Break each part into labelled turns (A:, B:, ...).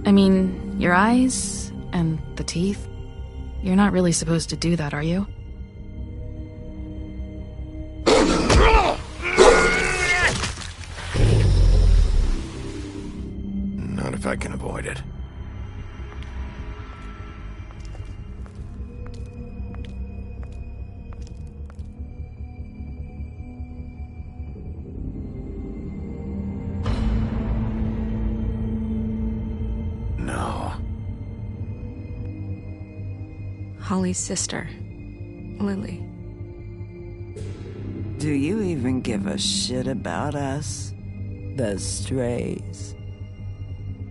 A: I mean, your eyes and the teeth. You're not really supposed to do that, are you?
B: Not if I can avoid it. No.
C: Holly's sister, Lily.
D: Do you even give a shit about us? The strays.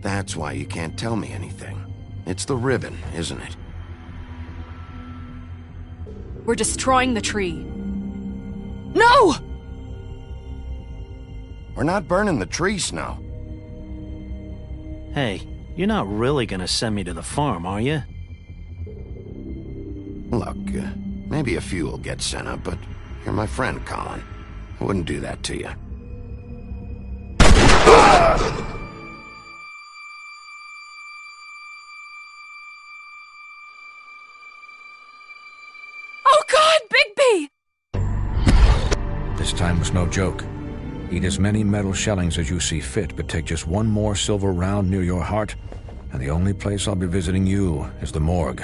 B: That's why you can't tell me anything. It's the ribbon, isn't it?
E: We're destroying the tree. No!
B: We're not burning the tree, Snow.
F: Hey, you're not really gonna send me to the farm, are you?
B: Look, maybe a few will get sent up, but you're my friend, Colin. I wouldn't do that to you.
E: Oh God, Bigby!
G: This time was no joke. Eat as many metal shellings as you see fit, but take just one more silver round near your heart, and the only place I'll be visiting you is the morgue.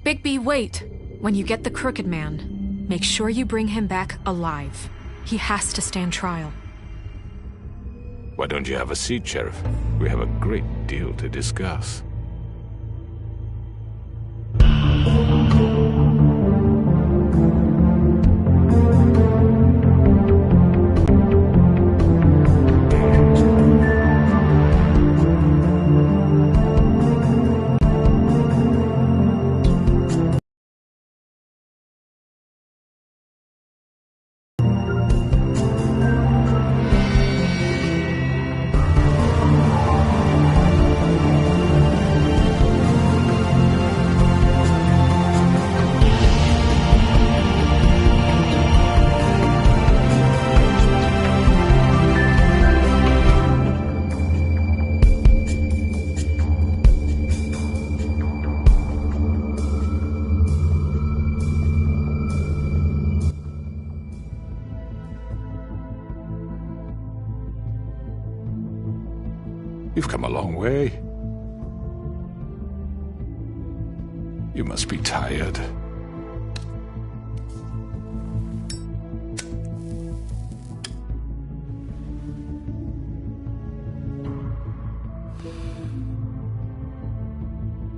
E: Bigby, wait. When you get the Crooked Man, make sure you bring him back alive. He has to stand trial.
H: Why don't you have a seat, Sheriff? We have a great deal to discuss. You've come a long way. You must be tired.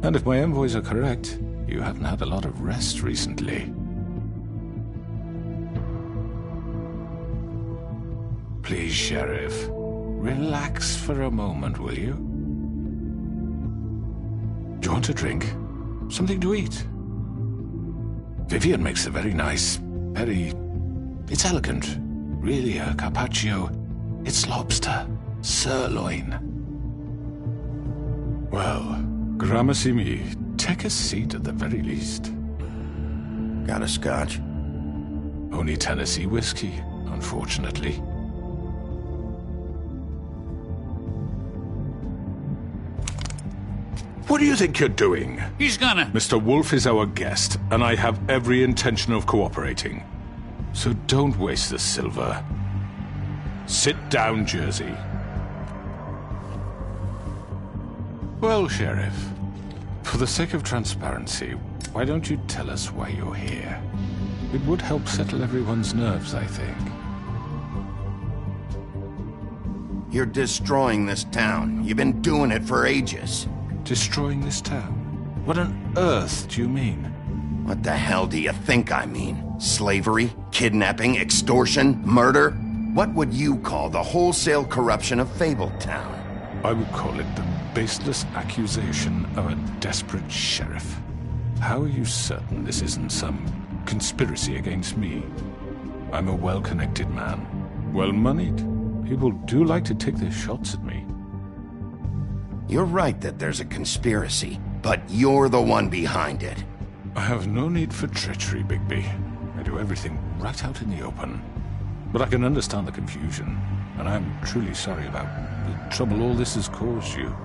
H: And if my envoys are correct, you haven't had a lot of rest recently. Please, Sheriff. Relax for a moment, will you? Do you want a drink? Something to eat? Vivian makes a very nice, it's elegant. Really a carpaccio. It's lobster. Sirloin. Well, gramercy me. Take a seat at the very least.
B: Got a scotch?
H: Only Tennessee whiskey, unfortunately. What do you think you're doing?
I: He's gonna...
H: Mr. Wolf is our guest, and I have every intention of cooperating. So don't waste the silver. Sit down, Jersey. Well, Sheriff, for the sake of transparency, why don't you tell us why you're here? It would help settle everyone's nerves, I think.
B: You're destroying this town. You've been doing it for ages.
H: Destroying this town? What on earth do you mean?
B: What the hell do you think I mean? Slavery? Kidnapping? Extortion? Murder? What would you call the wholesale corruption of Fabletown?
H: I would call it the baseless accusation of a desperate sheriff. How are you certain this isn't some conspiracy against me? I'm a well-connected man, well-moneyed. People do like to take their shots at me.
B: You're right that there's a conspiracy, but you're the one behind it.
H: I have no need for treachery, Bigby. I do everything right out in the open. But I can understand the confusion, and I'm truly sorry about the trouble all this has caused you.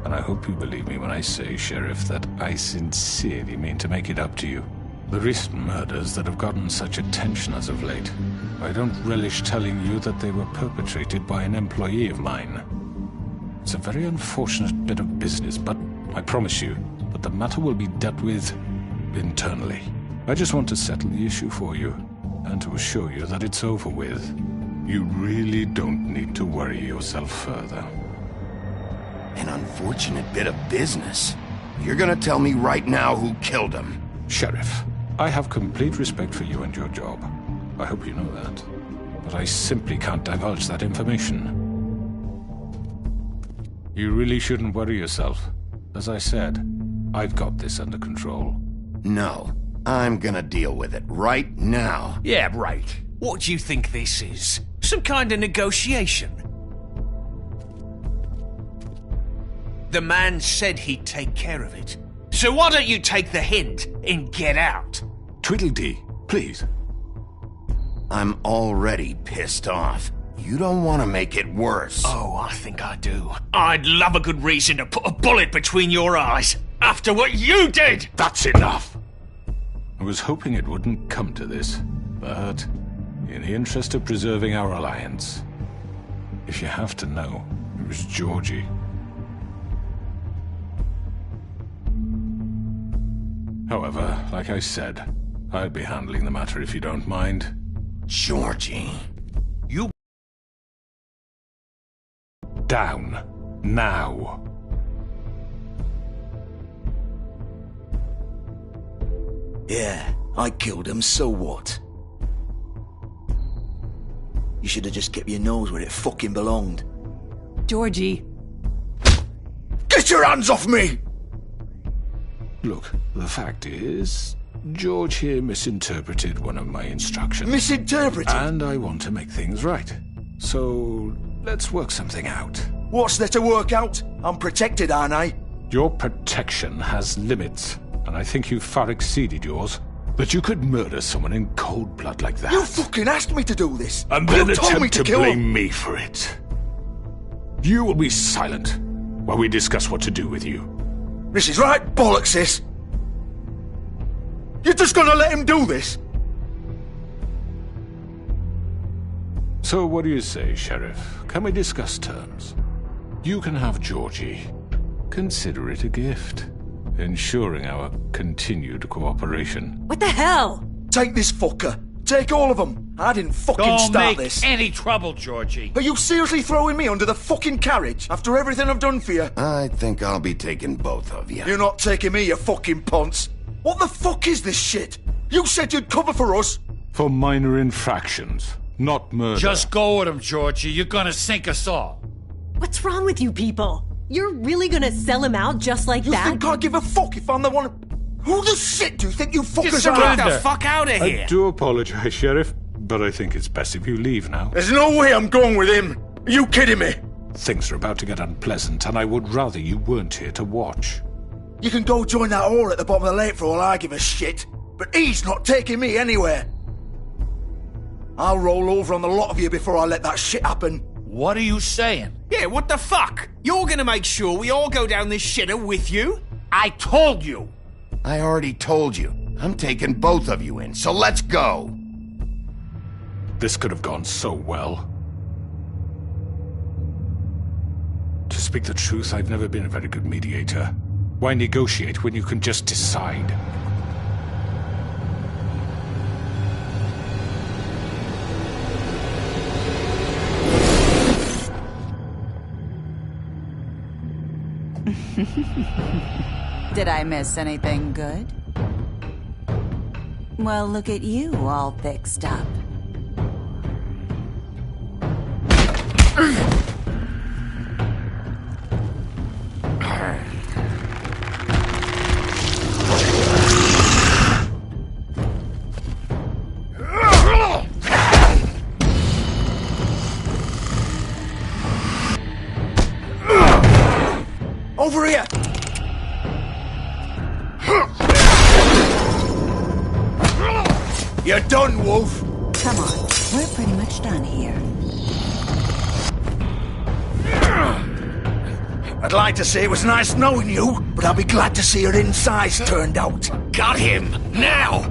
H: And I hope you believe me when I say, Sheriff, that I sincerely mean to make it up to you. The recent murders that have gotten such attention as of late, I don't relish telling you that they were perpetrated by an employee of mine. It's a very unfortunate bit of business, but I promise you that the matter will be dealt with internally. I just want to settle the issue for you, and to assure you that it's over with. You really don't need to worry yourself further.
B: An unfortunate bit of business. You're gonna tell me right now who killed him?
H: Sheriff, I have complete respect for you and your job. I hope you know that. But I simply can't divulge that information. You really shouldn't worry yourself. As I said, I've got this under control.
B: No, I'm gonna deal with it right now.
I: Yeah, right. What do you think this is? Some kind of negotiation? The man said he'd take care of it. So why don't you take the hint and get out?
H: Tweedledee, please.
B: I'm already pissed off. You don't want to make it worse.
I: Oh, I think I do. I'd love a good reason to put a bullet between your eyes after what you did!
H: That's enough! I was hoping it wouldn't come to this, but in the interest of preserving our alliance, if you have to know, it was Georgie. However, like I said, I'd be handling the matter if you don't mind.
B: Georgie.
I: You...
H: Down. Now.
J: Yeah, I killed him, so what? You should have just kept your nose where it fucking belonged.
D: Georgie.
J: Get your hands off me!
H: Look, the fact is, George here misinterpreted one of my instructions.
J: Misinterpreted?
H: And I want to make things right. So, let's work something out.
J: What's there to work out? I'm protected, aren't I?
H: Your protection has limits, and I think you've far exceeded yours. But you could murder someone in cold blood like that.
J: You fucking asked me to do this!
H: And then
J: You told me
H: attempt to
J: kill
H: blame
J: him.
H: me for it. You will be silent while we discuss what to do with you.
J: This is right bollocks, sis! You're just gonna let him do this?
H: So what do you say, Sheriff? Can we discuss terms? You can have Georgie. Consider it a gift, ensuring our continued cooperation.
D: What the hell?
J: Take this fucker. Take all of them. I didn't fucking
I: Don't
J: start
I: make
J: this.
I: any trouble, Georgie.
J: Are you seriously throwing me under the fucking carriage after everything I've done for you?
B: I think I'll be taking both of you.
J: You're not taking me, you fucking ponce. What the fuck is this shit? You said you'd cover for us.
H: For minor infractions, not murder.
I: Just go with him, Georgie. You're gonna sink us all.
K: What's wrong with you people? You're really gonna sell him out just like
J: You
K: that?
J: think I give a fuck if I'm the one... Who the shit do you think you fuckers
I: Get
J: are?
I: the fuck out of here.
H: I do apologize, Sheriff, but I think it's best if you leave now.
J: There's no way I'm going with him. Are you kidding me?
H: Things are about to get unpleasant, and I would rather you weren't here to watch.
J: You can go join that whore at the bottom of the lake for all I give a shit. But he's not taking me anywhere. I'll roll over on the lot of you before I let that shit happen.
I: What are you saying? Yeah, what the fuck? You're gonna make sure we all go down this shitter with you? I told you.
B: I already told you. I'm taking both of you in, so let's go.
H: This could have gone so well. To speak the truth, I've never been a very good mediator. Why negotiate when you can just decide?
L: Did I miss anything good? Well, look at you, all fixed up.
J: Over here! You're done, Wolf!
L: Come on, we're pretty much done here.
J: I'd like to say it was nice knowing you, but I'll be glad to see your insides turned out.
I: Got him! Now!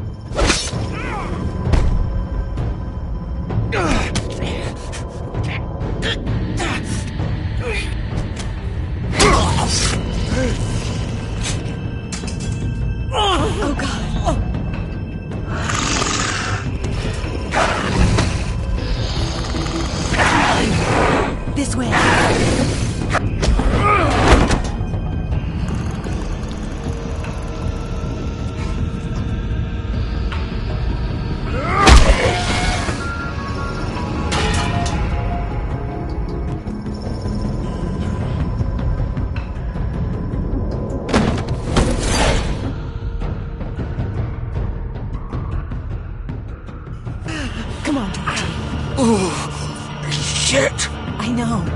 K: Oh, God. This way. Come on, Georgie.
J: Oh, shit!
K: I know.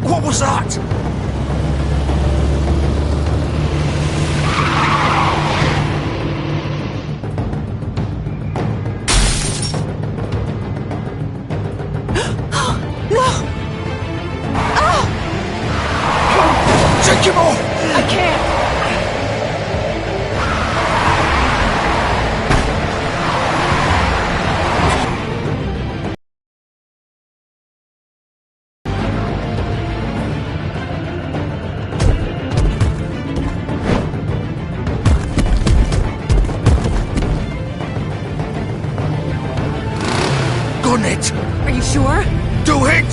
J: What was that?
K: No! Oh!
J: Take him off!
K: I can't!
J: Gun it!
K: Are you sure?
J: Do it!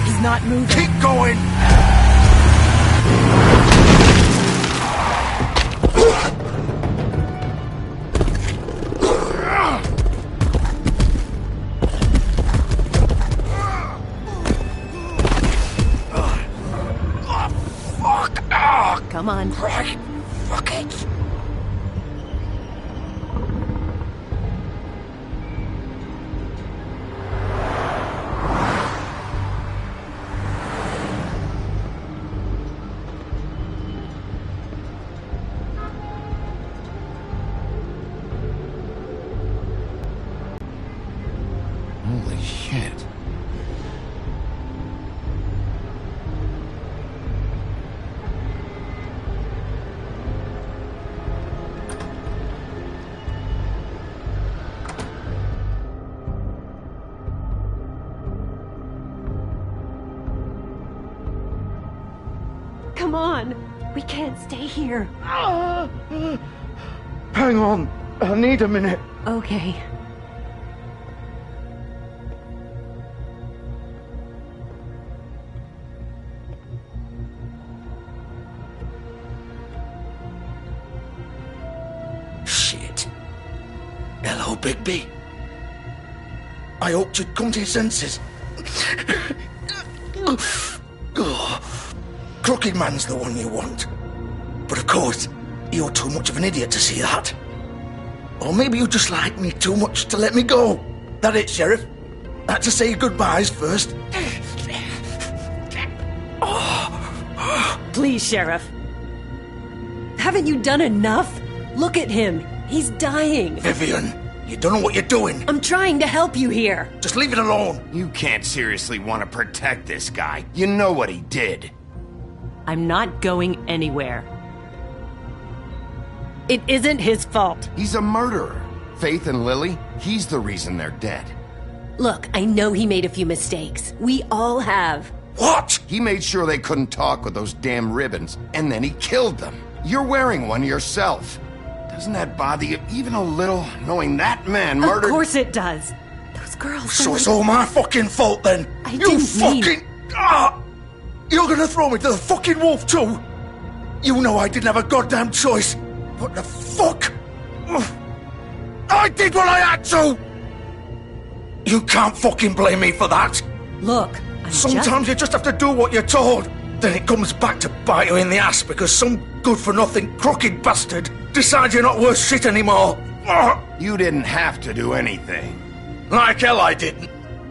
K: He's not moving.
J: Keep going! Fuck!
K: Come on.
J: Right. Fuck it!
B: Holy shit.
K: Come on. We can't stay here.
J: Hang on. I need a minute.
K: Okay.
J: Shit. Hello, Bigby. I hoped you'd come to your senses. Crooked Man's the one you want. But of course, you're too much of an idiot to see that. Or maybe you just like me too much to let me go. That it, Sheriff? Had to say goodbyes first.
K: Please, Sheriff. Haven't you done enough? Look at him. He's dying.
J: Vivian, you don't know what you're doing.
K: I'm trying to help you here.
J: Just leave it alone.
B: You can't seriously want to protect this guy. You know what he did.
K: I'm not going anywhere. It isn't his fault.
B: He's a murderer. Faith and Lily, he's the reason they're dead.
K: Look, I know he made a few mistakes. We all have.
J: What?
B: He made sure they couldn't talk with those damn ribbons, and then he killed them. You're wearing one yourself. Doesn't that bother you even a little, knowing that man murdered—
K: Of course it does. Those girls—
J: So it's all my fucking fault then? You fucking— You're gonna throw me to the fucking wolf too? You know I didn't have a goddamn choice. What the fuck? I did what I had to! You can't fucking blame me for that.
K: Look,
J: sometimes you just have to do what you're told. Then it comes back to bite you in the ass because some good-for-nothing crooked bastard decides you're not worth shit anymore.
B: You didn't have to do anything.
J: Like hell I didn't.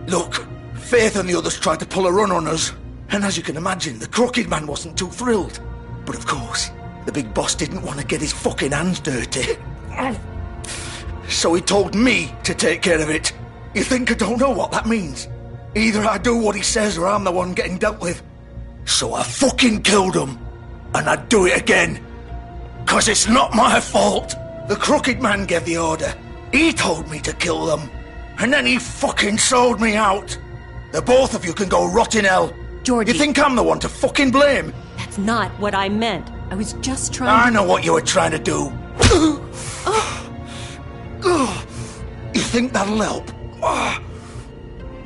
J: Look, Faith and the others tried to pull a run on us. And as you can imagine, the Crooked Man wasn't too thrilled. But of course, the big boss didn't want to get his fucking hands dirty. So he told me to take care of it. You think I don't know what that means? Either I do what he says or I'm the one getting dealt with. So I fucking killed him. And I'd do it again. 'Cause it's not my fault. The Crooked Man gave the order. He told me to kill them. And then he fucking sold me out. The both of you can go rot in hell.
K: Georgie.
J: You think I'm the one to fucking blame?
K: That's not what I meant. I was just trying
J: I know what you were trying to do. You think that'll help?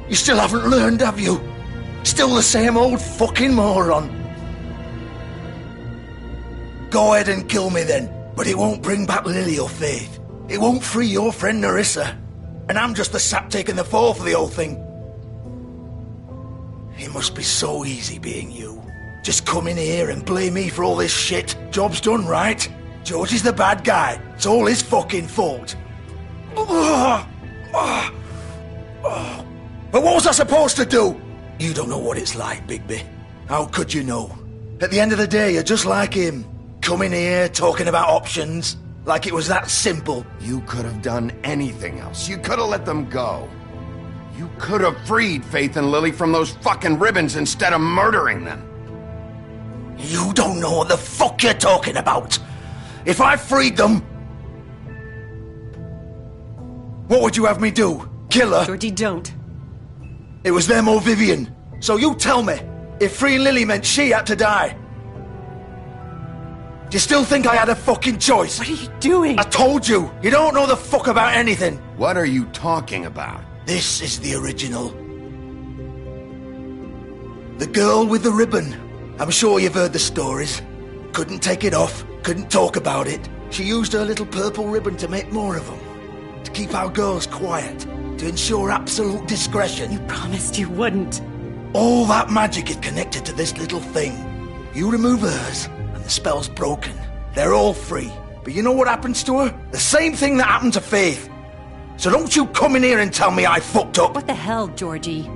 J: You still haven't learned, have you? Still the same old fucking moron. Go ahead and kill me then, but it won't bring back Lily or Faith. It won't free your friend Nerissa. And I'm just the sap taking the fall for the whole thing. It must be so easy being you. Just come in here and blame me for all this shit. Job's done, right? George is the bad guy. It's all his fucking fault. But what was I supposed to do? You don't know what it's like, Bigby. How could you know? At the end of the day, you're just like him. Coming here, talking about options, like it was that simple.
B: You could have done anything else. You could have let them go. You could have freed Faith and Lily from those fucking ribbons instead of murdering them.
J: You don't know what the fuck you're talking about. If I freed them... What would you have me do? Kill her?
K: Georgie, don't.
J: It was them or Vivian. So you tell me, if freeing Lily meant she had to die. Do you still think I had a fucking choice?
K: What are you doing?
J: I told you, you don't know the fuck about anything.
B: What are you talking about?
J: This is the original. The girl with the ribbon. I'm sure you've heard the stories. Couldn't take it off, couldn't talk about it. She used her little purple ribbon to make more of them. To keep our girls quiet. To ensure absolute discretion.
K: You promised you wouldn't.
J: All that magic is connected to this little thing. You remove hers, and the spell's broken. They're all free. But you know what happens to her? The same thing that happened to Faith. So don't you come in here and tell me I fucked up.
K: What the hell, Georgie?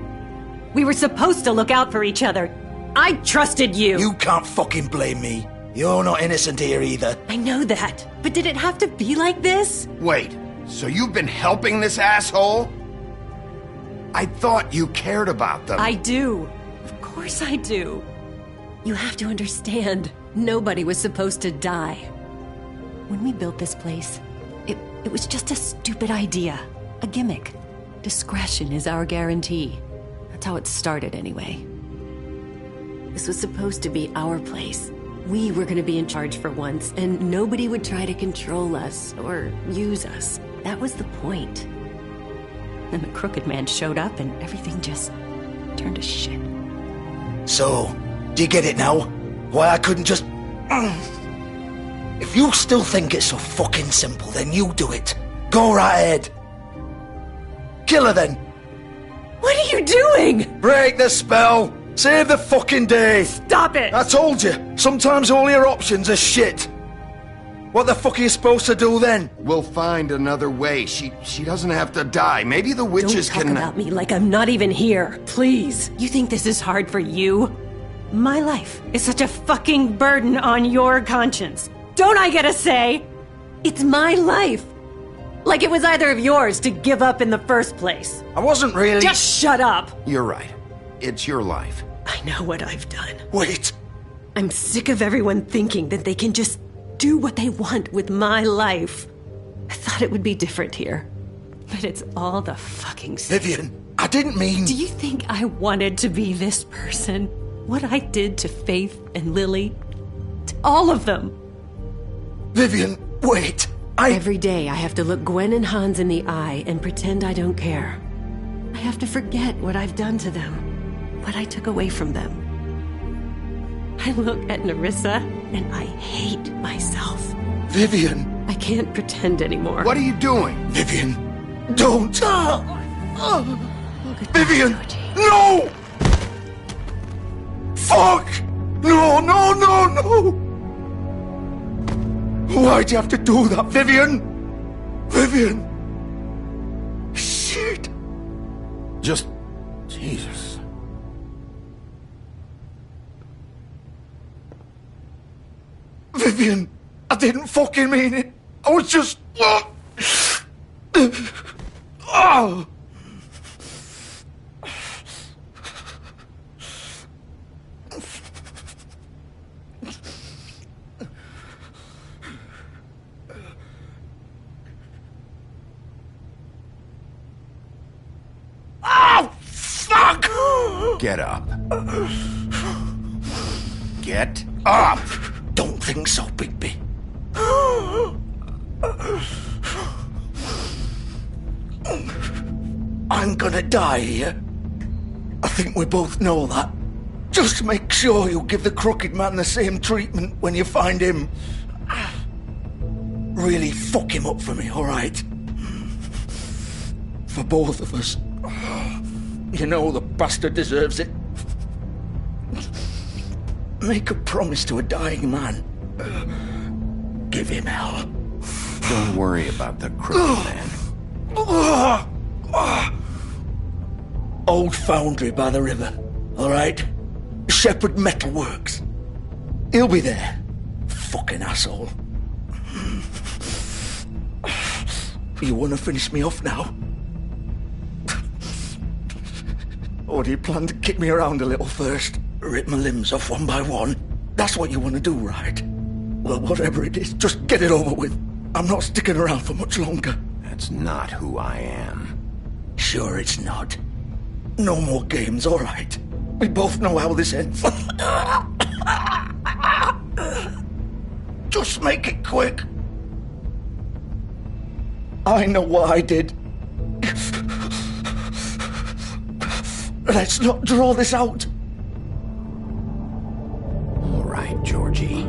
K: We were supposed to look out for each other. I trusted you.
J: You can't fucking blame me. You're not innocent here either.
K: I know that. But did it have to be like this?
B: Wait, so you've been helping this asshole? I thought you cared about them.
K: I do. Of course I do. You have to understand, nobody was supposed to die. When we built this place, it was just a stupid idea. A gimmick. Discretion is our guarantee. That's how it started anyway. This was supposed to be our place. We were going to be in charge for once, and nobody would try to control us or use us. That was the point. Then the Crooked Man showed up and everything just turned to shit.
J: So, do you get it now? Why I couldn't just... If you still think it's so fucking simple, then you do it. Go right ahead. Kill her then.
K: What are you doing?
J: Break the spell. Save the fucking day!
K: Stop it!
J: I told you, sometimes all your options are shit. What the fuck are you supposed to do then?
B: We'll find another way. She doesn't have to die. Maybe the witches
K: Don't talk
B: can...
K: about me like I'm not even here. Please. You think this is hard for you? My life is such a fucking burden on your conscience. Don't I get a say? It's my life. Like it was either of yours to give up in the first place.
J: I wasn't really...
K: Just shut up.
B: You're right. It's your life.
K: I know what I've done.
J: Wait.
K: I'm sick of everyone thinking that they can just do what they want with my life. I thought it would be different here. But it's all the fucking same.
J: Vivian, I didn't mean...
K: Do you think I wanted to be this person? What I did to Faith and Lily? To all of them?
J: Vivian, wait.
K: Every day I have to look Gwen and Hans in the eye and pretend I don't care. I have to forget what I've done to them. What I took away from them. I look at Nerissa and I hate myself.
J: Vivian.
K: I can't pretend anymore.
B: What are you doing?
J: Vivian, don't. Vivian, no! Fuck! No, no, no, no! Why'd you have to do that, Vivian? Vivian! Shit!
B: Just... Jesus.
J: Vivian, I didn't fucking mean it. I was just... Oh! Oh, fuck!
B: Get up. Get up!
J: Don't think so, Bigby. I'm gonna die here. I think we both know that. Just make sure you give the Crooked Man the same treatment when you find him. Really fuck him up for me, alright? For both of us. You know the bastard deserves it. Make a promise to a dying man. Give him hell.
B: Don't worry about the Crooked Man.
J: Old foundry by the river, alright? Shepherd Metalworks. He'll be there. Fucking asshole. You wanna finish me off now? Or do you plan to kick me around a little first? Rip my limbs off one by one? That's what you want to do, right? Well, whatever it is, just get it over with. I'm not sticking around for much longer.
B: That's not who I am.
J: Sure it's not. No more games, all right? We both know how this ends. Just make it quick. I know what I did. Let's not draw this out.
B: All right, Georgie.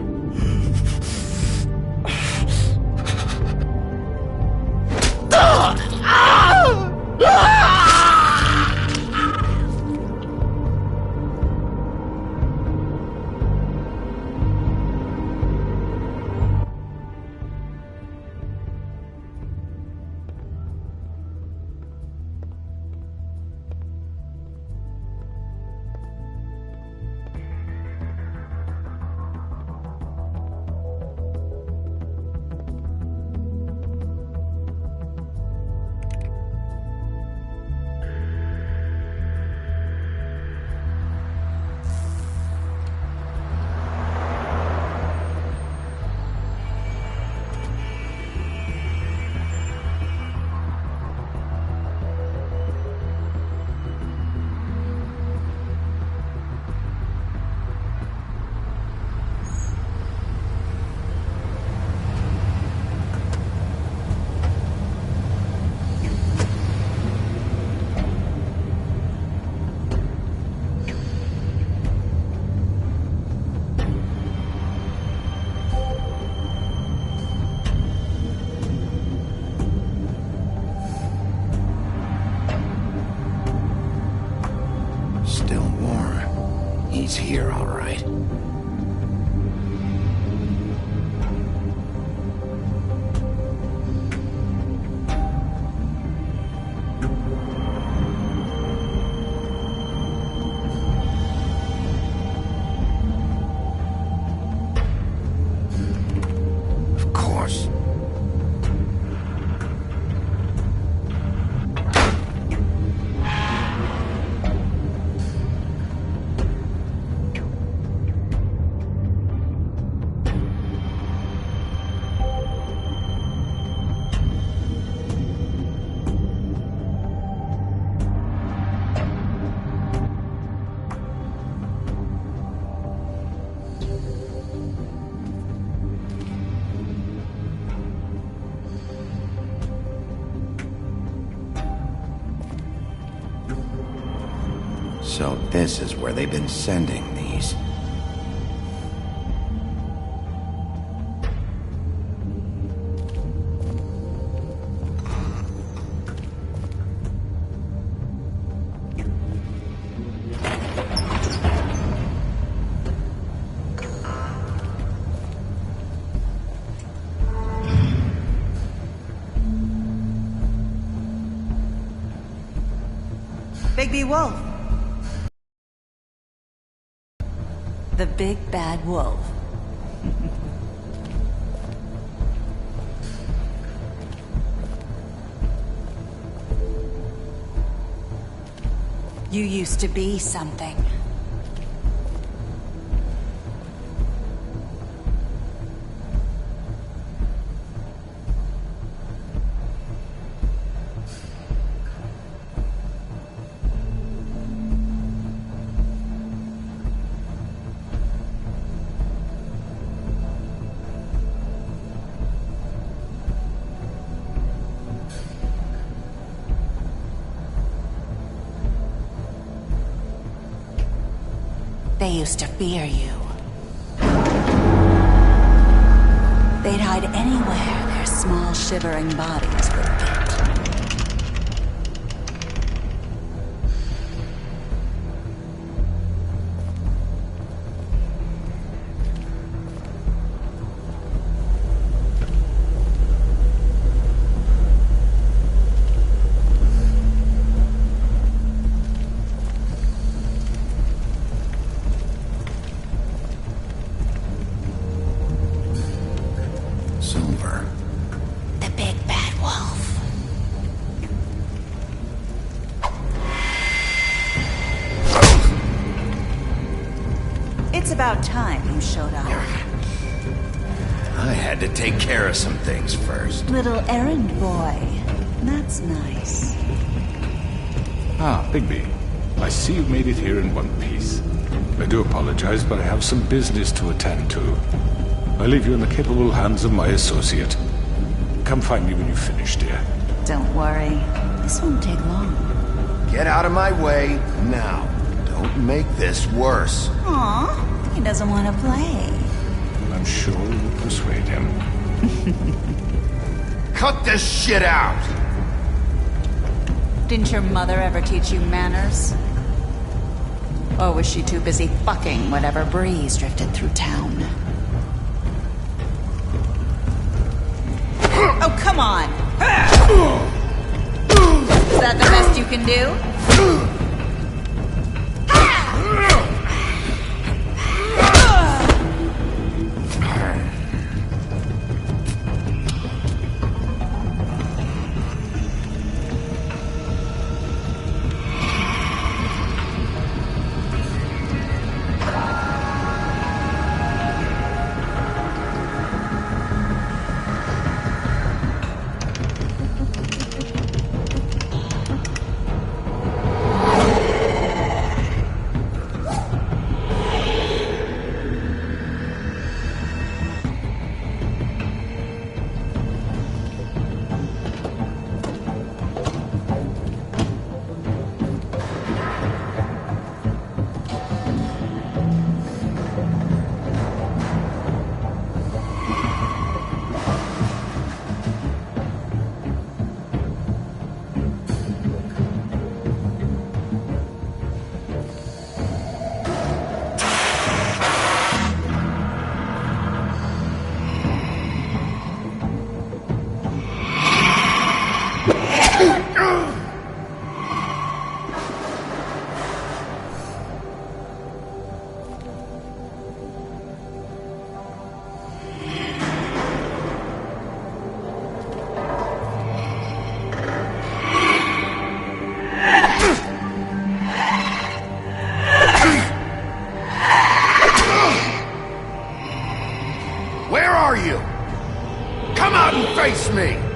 B: He's here, all right. Of course. So this is where they've been sending these.
L: Bigby Wolf. The big bad wolf. You used to be something. They used to fear you. They'd hide anywhere their small, shivering bodies would fit.
B: Silver.
L: The big bad wolf. It's about time you showed up.
B: I had to take care of some things first.
L: Little errand boy. That's nice.
H: Ah, Bigby. I see you made it here in one piece. I do apologize, but I have some business to attend to. I leave you in the capable hands of my associate. Come find me when you finish, dear.
L: Don't worry. This won't take long.
B: Get out of my way now. Don't make this worse.
L: Aw, he doesn't want to play.
H: I'm sure you'll persuade him.
B: Cut this shit out!
L: Didn't your mother ever teach you manners? Or was she too busy fucking whatever breeze drifted through town? Oh, come on! Is that the best you can do?
B: Face me!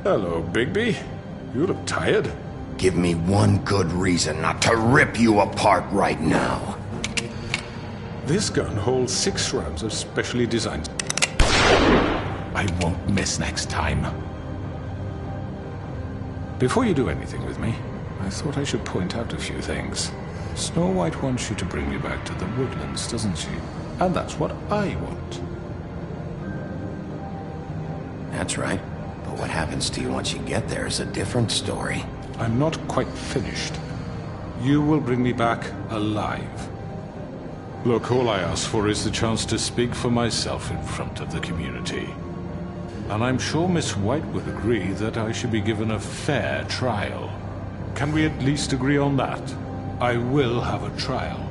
H: Hello, Bigby. You look tired.
B: Give me one good reason not to rip you apart right now.
H: This gun holds 6 rounds of specially designed... I won't miss next time. Before you do anything with me, I thought I should point out a few things. Snow White wants you to bring me back to the woodlands, doesn't she? And that's what I want.
B: That's right. But what happens to you once you get there is a different story.
H: I'm not quite finished. You will bring me back alive. Look, all I ask for is the chance to speak for myself in front of the community. And I'm sure Miss White would agree that I should be given a fair trial. Can we at least agree on that? I will have a trial.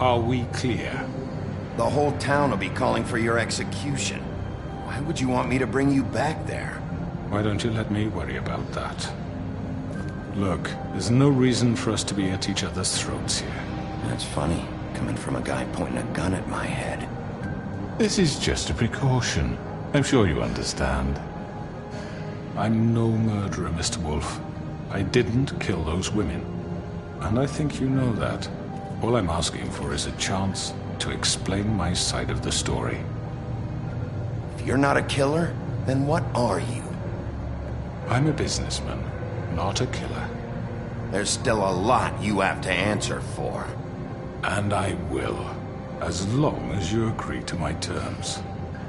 H: Are we clear?
B: The whole town will be calling for your execution. Why would you want me to bring you back there?
H: Why don't you let me worry about that? Look, there's no reason for us to be at each other's throats here.
B: That's funny, coming from a guy pointing a gun at my head.
H: This is just a precaution. I'm sure you understand. I'm no murderer, Mr. Wolf. I didn't kill those women. And I think you know that. All I'm asking for is a chance to explain my side of the story.
B: If you're not a killer, then what are you?
H: I'm a businessman, not a killer.
B: There's still a lot you have to answer for.
H: And I will, as long as you agree to my terms.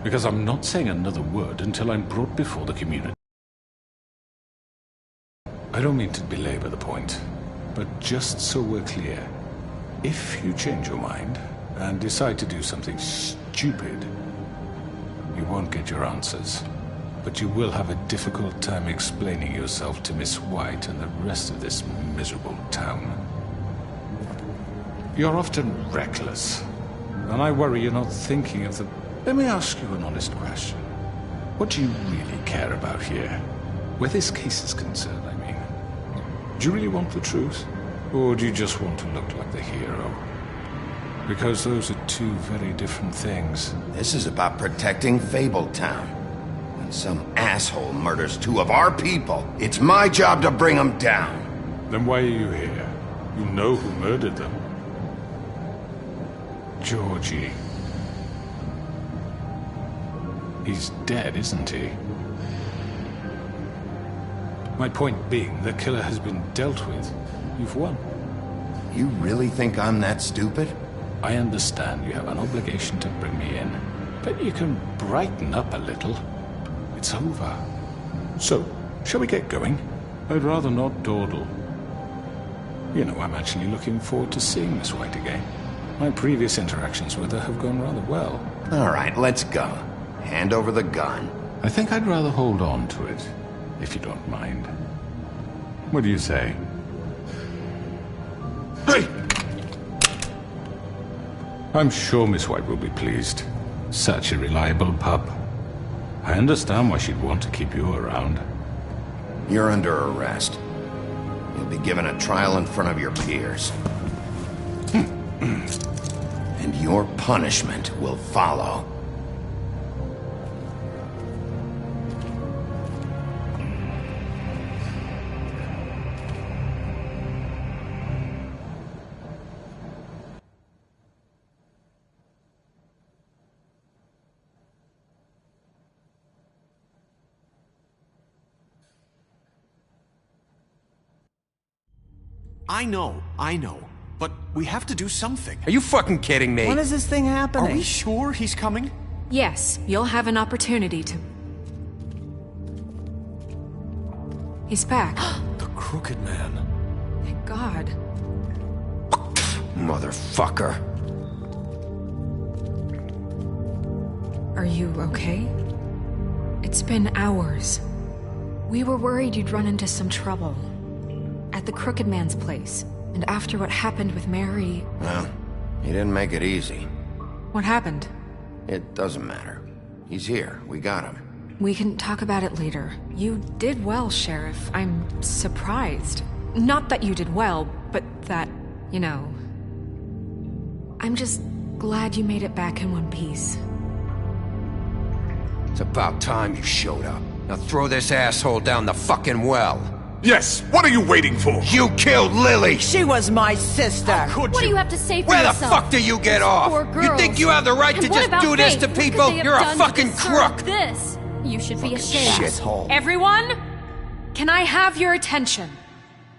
H: Because I'm not saying another word until I'm brought before the community. I don't mean to belabor the point, but just so we're clear, if you change your mind and decide to do something stupid, you won't get your answers. But you will have a difficult time explaining yourself to Miss White and the rest of this miserable town. You're often reckless, and I worry you're not thinking of the... Let me ask you an honest question. What do you really care about here? Where this case is concerned, I mean. Do you really want the truth? Or do you just want to look like the hero? Because those are two very different things.
B: This is about protecting Fabletown. When some asshole murders 2 of our people, it's my job to bring them down.
H: Then why are you here? You know who murdered them. Georgie. He's dead, isn't he? My point being, the killer has been dealt with. You've won.
B: You really think I'm that stupid?
H: I understand you have an obligation to bring me in, but you can brighten up a little. It's over. So, shall we get going? I'd rather not dawdle. You know, I'm actually looking forward to seeing Miss White again. My previous interactions with her have gone rather well.
B: All right, let's go. Hand over the gun.
H: I think I'd rather hold on to it, if you don't mind. What do you say? Hey! I'm sure Miss White will be pleased. Such a reliable pup. I understand why she'd want to keep you around.
B: You're under arrest. You'll be given a trial in front of your peers. And your punishment will follow.
I: I know. But we have to do something.
M: Are you fucking kidding me?
D: When is this thing happening?
I: Are we sure he's coming?
E: Yes, you'll have an opportunity to... He's back.
M: The Crooked Man.
E: Thank God.
B: Motherfucker.
E: Are you okay? It's been hours. We were worried you'd run into some trouble. At the Crooked Man's place. And after what happened with Mary...
B: Well, he didn't make it easy.
E: What happened?
B: It doesn't matter. He's here. We got him.
E: We can talk about it later. You did well, Sheriff. I'm surprised. Not that you did well, but that, you know... I'm just glad you made it back in one piece.
M: It's about time you showed up. Now throw this asshole down the fucking well.
H: Yes, what are you waiting for?
B: You killed Lily!
D: She was my sister.
L: What do you have to say for
M: Where the
L: yourself?
M: fuck do you get off?
L: Poor
M: You
L: girls.
M: think you have the right
L: And
M: to
L: what
M: just
L: about
M: do this
L: Faith?
M: to
L: What could
M: people?
L: they have
M: You're a
L: done to
M: fucking
L: deserve
M: crook!
L: This. You should be ashamed.
B: Shithole.
E: Everyone, can I have your attention?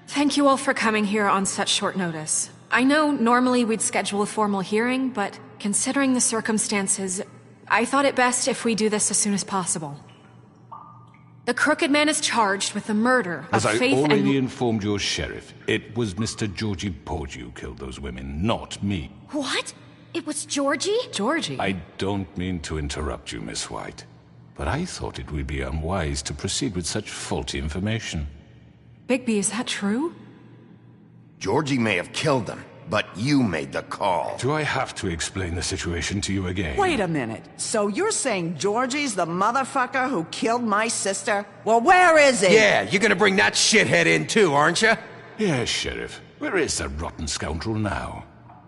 E: Thank you all for coming here on such short notice. I know normally we'd schedule a formal hearing, but considering the circumstances, I thought it best if we do this as soon as possible. The Crooked Man is charged with the murder of
H: As I
E: Faith
H: already
E: and...
H: informed your sheriff, it was Mr. Georgie Porgy who killed those women, not me.
L: What? It was Georgie?
E: Georgie?
H: I don't mean to interrupt you, Miss White, but I thought it would be unwise to proceed with such faulty information.
E: Bigby, is that true?
B: Georgie may have killed them, but you made the call.
H: Do I have to explain the situation to you again?
D: Wait a minute. So you're saying Georgie's the motherfucker who killed my sister? Well, where is he?
M: Yeah, you're gonna bring that shithead in too, aren't you?
H: Yes, Sheriff. Where is that rotten scoundrel now?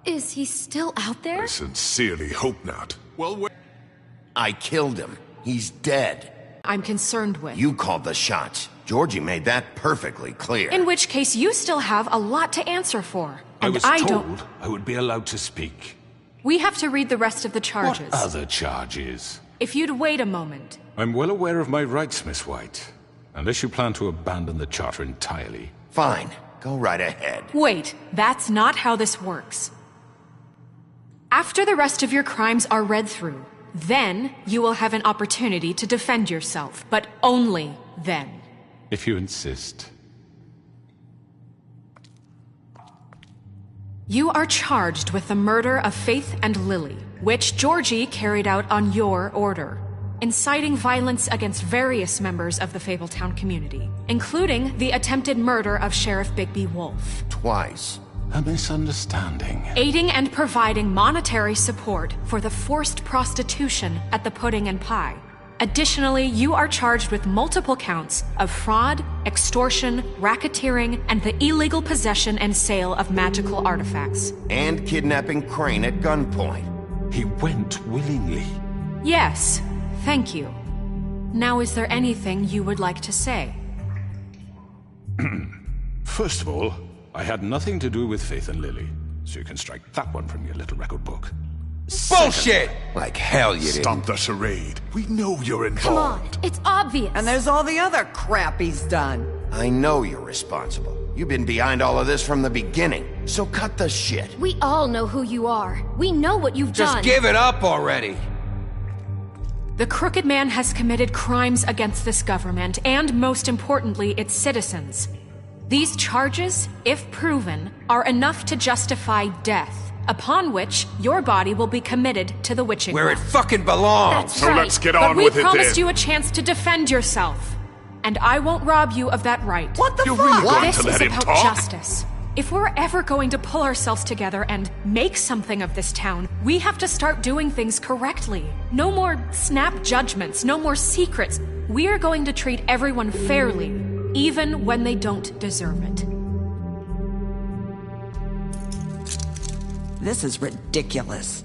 L: Is he still out there?
N: I sincerely hope not. Well,
B: I killed him. He's dead.
E: I'm concerned with.
B: You called the shots. Georgie made that perfectly clear.
E: In which case, you still have a lot to answer for.
H: I
E: And
H: was
E: don't...
H: told I would be allowed to speak.
E: We have to read the rest of the charges.
H: What other charges?
E: If you'd wait a moment.
H: I'm well aware of my rights, Miss White. Unless you plan to abandon the charter entirely.
B: Fine. Go right ahead.
E: Wait, that's not how this works. After the rest of your crimes are read through, then you will have an opportunity to defend yourself, but only then.
H: If you insist.
E: You are charged with the murder of Faith and Lily, which Georgie carried out on your order, inciting violence against various members of the Fabletown community, including the attempted murder of Sheriff Bigby Wolf.
B: Twice.
H: A misunderstanding.
E: Aiding and providing monetary support for the forced prostitution at the Pudding and Pie. Additionally, you are charged with multiple counts of fraud, extortion, racketeering, and the illegal possession and sale of magical artifacts.
B: And kidnapping Crane at gunpoint.
H: He went willingly.
E: Yes, thank you. Now, is there anything you would like to say?
H: First of all, I had nothing to do with Faith and Lily, so you can strike that one from your little record book.
M: Bullshit! Like hell you didn't.
N: stop the charade. We know you're involved.
L: Come on, it's obvious.
D: And there's all the other crap he's done.
B: I know you're responsible. You've been behind all of this from the beginning, so cut the shit.
L: We all know who you are. We know what you've
M: Just
L: done.
M: give it up already.
E: The Crooked Man has committed crimes against this government, and most importantly, its citizens. These charges, if proven, are enough to justify death, upon which your body will be committed to the witching
M: Where it
E: well.
M: fucking belongs.
L: That's right.
N: Let's get
E: But
N: on
E: we
N: with it
E: promised
N: then.
E: you a chance to defend yourself, and I won't rob you of that right.
D: What the
N: You're
D: fuck?
N: really going
E: This
N: to
E: is
N: let him
E: about
N: talk?
E: justice. If we're ever going to pull ourselves together and make something of this town, we have to start doing things correctly. No more snap judgments, no more secrets. We are going to treat everyone fairly, even when they don't deserve it.
D: This is ridiculous.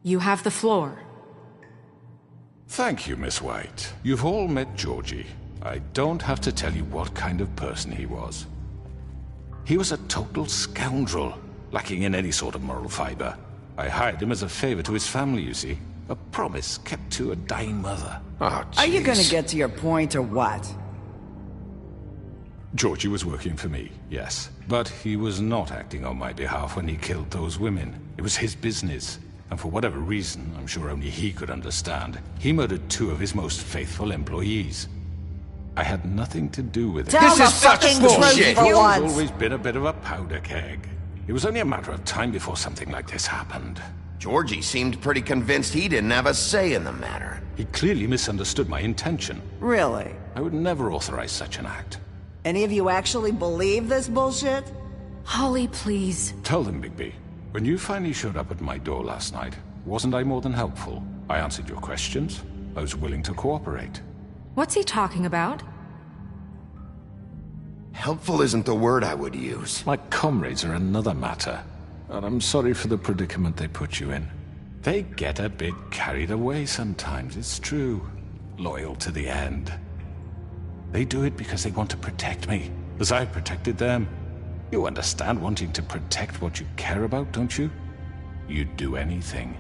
E: You have the floor.
H: Thank you, Miss White. You've all met Georgie. I don't have to tell you what kind of person he was. He was a total scoundrel, lacking in any sort of moral fiber. I hired him as a favor to his family, you see. A promise kept to a dying mother.
B: Oh,
D: Are you gonna
B: jeez.
D: get to your point or what?
H: Georgie was working for me, yes. But he was not acting on my behalf when he killed those women. It was his business. And for whatever reason, I'm sure only he could understand, he murdered 2 of his most faithful employees. I had nothing to do with it.
D: Tell the fucking truth for
H: He's
D: once.
H: always been a bit of a powder keg. It was only a matter of time before something like this happened.
B: Georgie seemed pretty convinced he didn't have a say in the matter.
H: He clearly misunderstood my intention.
D: Really?
H: I would never authorize such an act.
D: Any of you actually believe this bullshit?
E: Holly, please.
H: Tell them, Bigby. When you finally showed up at my door last night, wasn't I more than helpful? I answered your questions. I was willing to cooperate.
E: What's he talking about?
B: Helpful isn't the word I would use.
H: My comrades are another matter. And I'm sorry for the predicament they put you in. They get a bit carried away sometimes, it's true. Loyal to the end. They do it because they want to protect me, as I've protected them. You understand wanting to protect what you care about, don't you? You'd do anything.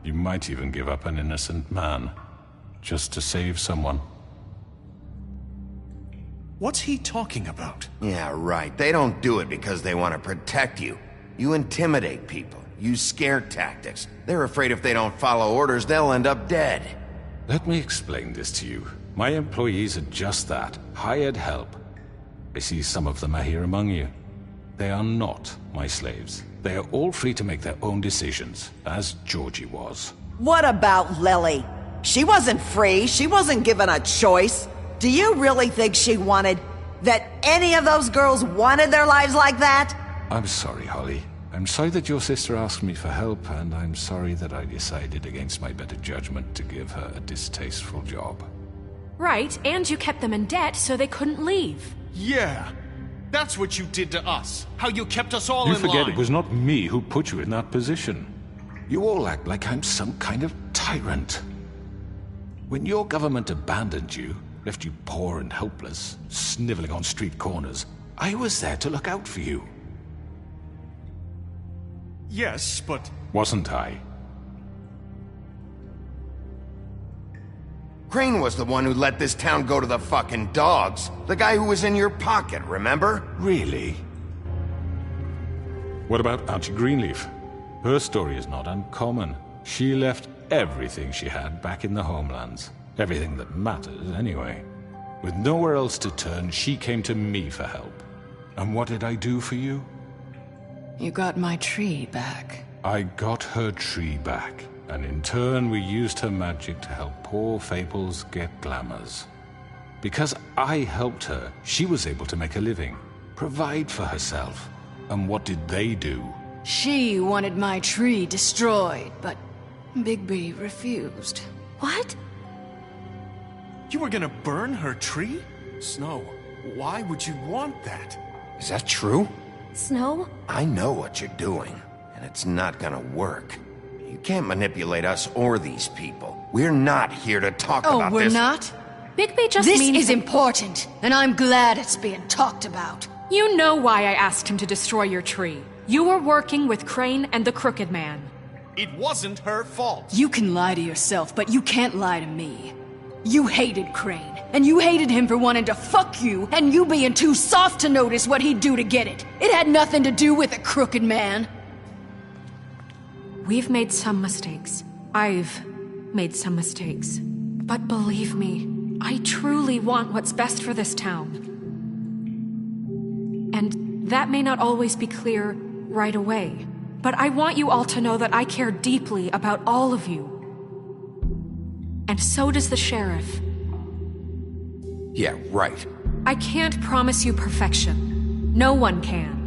H: You might even give up an innocent man, just to save someone.
I: What's he talking about?
B: Yeah, right. They don't do it because they want to protect you. You intimidate people, use scare tactics. They're afraid if they don't follow orders, they'll end up dead.
H: Let me explain this to you. My employees are just that, hired help. I see some of them are here among you. They are not my slaves. They are all free to make their own decisions, as Georgie was.
D: What about Lily? She wasn't free. She wasn't given a choice. Do you really think she wanted... that any of those girls wanted their lives like that?
H: I'm sorry, Holly. I'm sorry that your sister asked me for help, and I'm sorry that I decided against my better judgment to give her a distasteful job.
E: Right, and you kept them in debt so they couldn't leave.
I: Yeah, that's what you did to us. How you kept us all in line.
H: You forget it was not me who put you in that position. You all act like I'm some kind of tyrant. When your government abandoned you, left you poor and helpless, sniveling on street corners, I was there to look out for you.
I: Yes, but...
H: Wasn't I?
B: Crane was the one who let this town go to the fucking dogs. The guy who was in your pocket, remember?
H: Really? What about Auntie Greenleaf? Her story is not uncommon. She left everything she had back in the homelands. Everything that matters, anyway. With nowhere else to turn, she came to me for help. And what did I do for you?
A: You got my tree back.
H: I got her tree back, and in turn we used her magic to help poor Fables get glamours. Because I helped her, she was able to make a living, provide for herself. And what did they do?
A: She wanted my tree destroyed, but Bigby refused.
K: What?
I: You were gonna burn her tree? Snow, why would you want that?
B: Is that true?
K: Snow?
B: I know what you're doing, and it's not gonna work. You can't manipulate us or these people. We're not here to talk about this.
A: Oh, we're not?
E: Bigby just
A: This
E: means...
A: is important, and I'm glad it's being talked about.
E: You know why I asked him to destroy your tree. You were working with Crane and the Crooked Man.
I: It wasn't her fault.
A: You can lie to yourself, but you can't lie to me. You hated Crane, and you hated him for wanting to fuck you, and you being too soft to notice what he'd do to get it. It had nothing to do with the Crooked Man.
E: We've made some mistakes. I've made some mistakes. But believe me, I truly want what's best for this town. And that may not always be clear right away. But I want you all to know that I care deeply about all of you. And so does the sheriff.
M: Yeah, right.
E: I can't promise you perfection. No one can.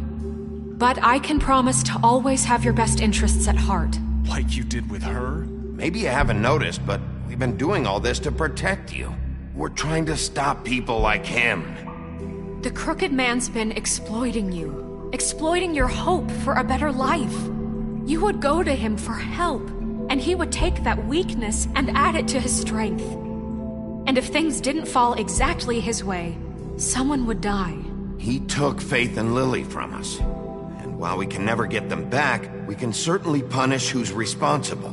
E: But I can promise to always have your best interests at heart.
I: Like you did with her?
B: Maybe you haven't noticed, but we've been doing all this to protect you. We're trying to stop people like him.
E: The Crooked Man's been exploiting you. Exploiting your hope for a better life. You would go to him for help, and he would take that weakness and add it to his strength. And if things didn't fall exactly his way, someone would die.
B: He took Faith and Lily from us. And while we can never get them back, we can certainly punish who's responsible.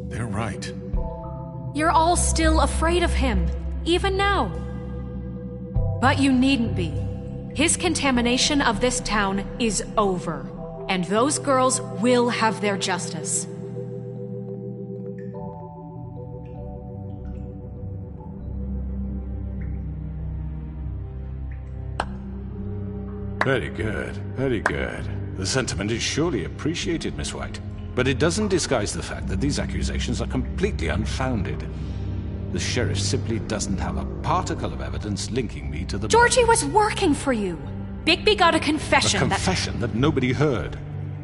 I: They're right.
E: You're all still afraid of him, even now. But you needn't be. His contamination of this town is over, and those girls will have their justice.
H: Very good, very good. The sentiment is surely appreciated, Miss White. But it doesn't disguise the fact that these accusations are completely unfounded. The sheriff simply doesn't have a particle of evidence linking me to the...
E: Georgie was working for you. Bigby got a confession.
H: A confession that nobody heard.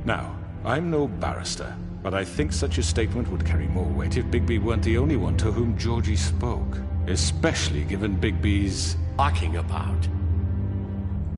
H: Now, I'm no barrister, but I think such a statement would carry more weight if Bigby weren't the only one to whom Georgie spoke. Especially given Bigby's...
M: talking about.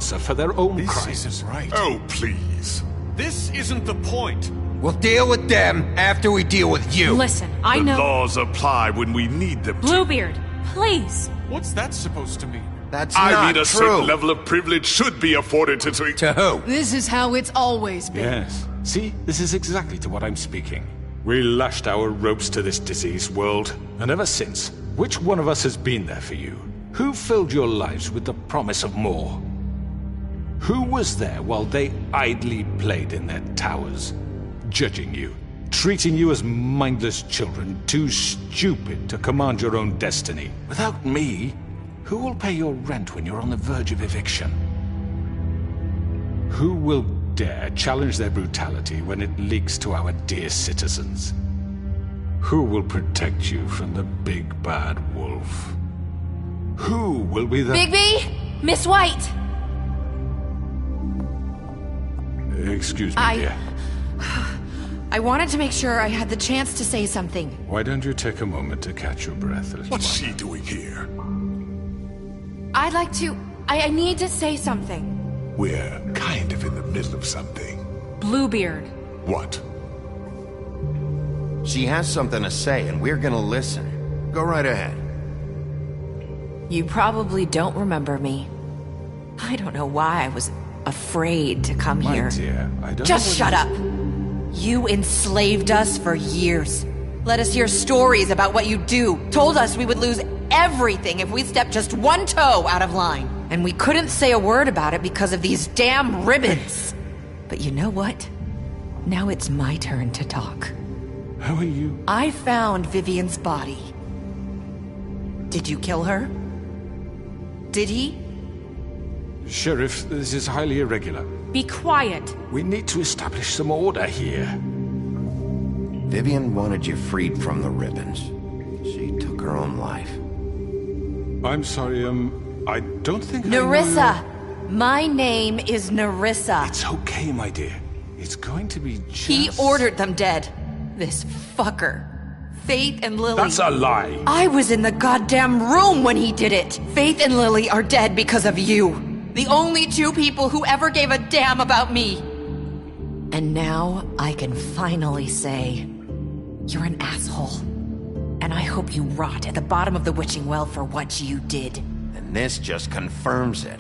H: So for their own crimes.
I: This isn't right.
N: Oh, please.
I: This isn't the point.
M: We'll deal with them after we deal with you.
O: Listen, I know.
N: The laws apply when we need them to.
O: Bluebeard, please.
I: What's that supposed to mean?
B: That's
N: I
B: not
N: mean, a
B: true.
N: certain level of privilege should be afforded to...
M: To who?
A: This is how it's always been.
H: Yes. See, this is exactly to what I'm speaking. We lashed our ropes to this diseased world, and ever since, which one of us has been there for you? Who filled your lives with the promise of more? Who was there while they idly played in their towers, judging you, treating you as mindless children, too stupid to command your own destiny? Without me, who will pay your rent when you're on the verge of eviction? Who will dare challenge their brutality when it leaks to our dear citizens? Who will protect you from the big bad wolf? Who will be the...
O: Bigby! Miss White!
H: Excuse me, dear.
E: I wanted to make sure I had the chance to say something.
H: Why don't you take a moment to catch your breath, little
N: What's
H: one?
N: she doing here?
E: I'd like to... I need to say something.
N: We're kind of in the middle of something.
O: Bluebeard.
N: What?
B: She has something to say, and we're gonna listen. Go right ahead.
K: You probably don't remember me. I don't know why I was afraid to come
H: My
K: here.
H: dear, I don't
K: Just
H: know
K: shut
H: what
K: up. You enslaved us for years. Let us hear stories about what you do. Told us we would lose everything if we stepped just one toe out of line. And we couldn't say a word about it because of these damn ribbons. But you know what? Now it's my turn to talk.
H: How are you?
K: I found Vivian's body. Did you kill her? Did he?
H: Sheriff, this is highly irregular.
O: Be quiet.
H: We need to establish some order here.
B: Vivian wanted you freed from the ribbons. She took her own life.
H: I'm sorry, I don't think I know
K: Nerissa! My name is Nerissa.
H: It's okay, my dear. It's going to be just...
K: He ordered them dead. This fucker. Faith and Lily.
H: That's a lie.
K: I was in the goddamn room when he did it. Faith and Lily are dead because of you. The only two people who ever gave a damn about me. And now I can finally say, you're an asshole. And I hope you rot at the bottom of the witching well for what you did.
B: And this just confirms it.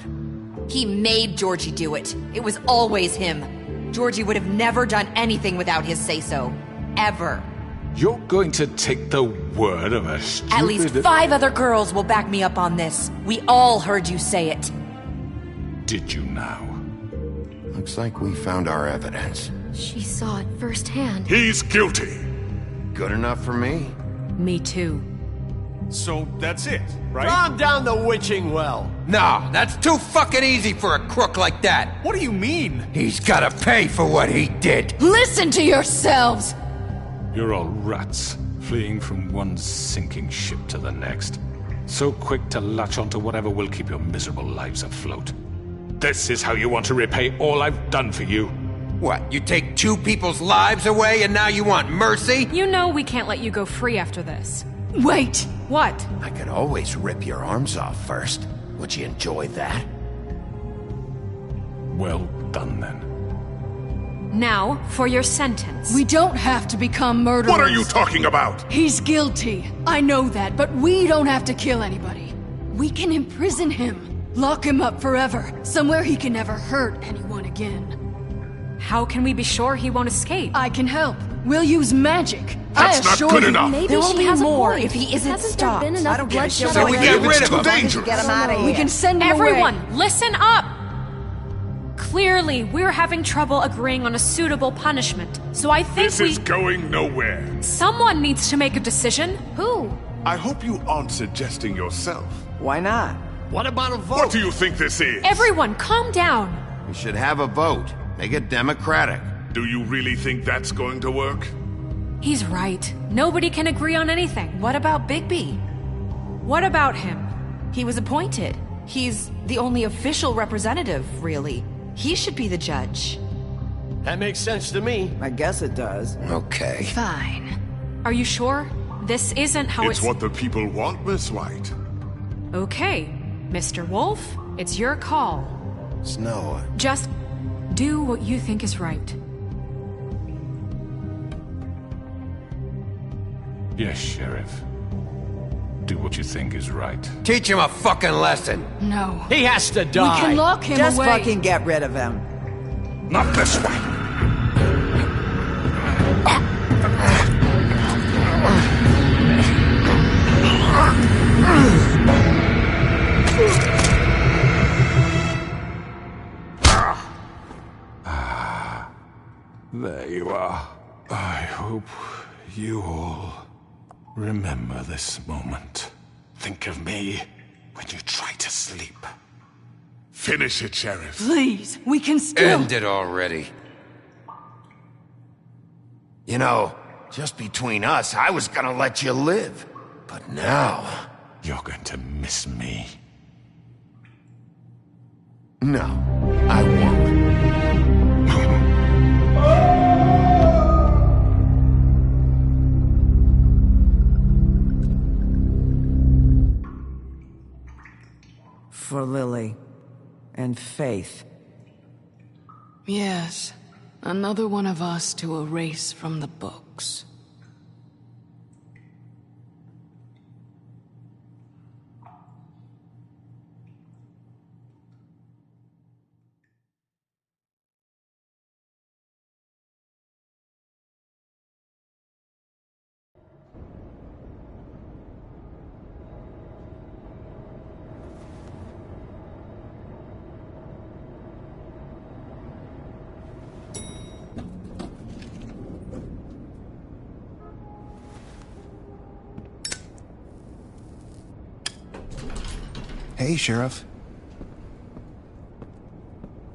K: He made Georgie do it. It was always him. Georgie would have never done anything without his say-so. Ever.
H: You're going to take the word of a stupid...
K: At least 5 other girls will back me up on this. We all heard you say it.
H: Did you now?
B: Looks like we found our evidence.
C: She saw it firsthand.
N: He's guilty.
B: Good enough for me.
O: Me too.
I: So that's it, right?
P: Calm down the witching well.
M: No, that's too fucking easy for a crook like that.
I: What do you mean?
M: He's gotta pay for what he did.
A: Listen to yourselves!
H: You're all rats, fleeing from one sinking ship to the next. So quick to latch onto whatever will keep your miserable lives afloat. This is how you want to repay all I've done for you?
M: What, you take 2 people's lives away and now you want mercy?
O: You know we can't let you go free after this.
A: Wait!
O: What?
B: I could always rip your arms off first. Would you enjoy that?
H: Well done, then.
O: Now, for your sentence.
A: We don't have to become murderers.
N: What are you talking about?
A: He's guilty. I know that, but we don't have to kill anybody. We can imprison him. Lock him up forever. Somewhere he can never hurt anyone again.
O: How can we be sure he won't escape?
A: I can help. We'll use magic.
N: That's
A: I
N: not
A: assure
N: good
A: you.
N: enough.
C: Maybe
K: There will
C: she
K: be
C: has
K: more
C: a point.
K: if he isn't
C: Hasn't
K: stopped.
C: there been
D: I
C: enough
D: don't give a
C: bloodshed
D: shit
M: So
D: what
M: we
D: you
M: get
D: do.
M: rid of him.
N: Too dangerous.
D: Get him out of here.
A: We can send him
O: Everyone,
A: away.
O: listen up! Clearly, we're having trouble agreeing on a suitable punishment, so I think
N: This is going nowhere.
O: Someone needs to make a decision. Who?
N: I hope you aren't suggesting yourself.
D: Why not?
P: What about a vote?
N: What do you think this is?
O: Everyone, calm down.
B: We should have a vote. Make it democratic.
N: Do you really think that's going to work?
O: He's right. Nobody can agree on anything.
K: What about Bigby?
O: What about him?
K: He was appointed. He's the only official representative, really. He should be the judge.
P: That makes sense to me.
D: I guess it does.
B: Okay.
A: Fine.
O: Are you sure? This isn't how
N: It's what the people want, Miss White.
O: Okay, Mr. Wolf, it's your call.
B: Snow,
O: Just do what you think is right.
H: Yes, Sheriff. Do what you think is right.
M: Teach him a fucking lesson.
A: No.
P: He has to die.
A: We can lock him
D: Just
A: away.
D: fucking get rid of him.
J: Not this way.
H: There you are. I hope you all remember this moment. Think of me when you try to sleep.
N: Finish it, Sheriff.
A: Please, we can still...
M: End it already.
B: You know, just between us, I was gonna let you live. But now...
H: You're going to miss me.
B: No, I won't.
D: For Lily. And Faith.
A: Yes. Another one of us to erase from the books.
Q: Hey, Sheriff.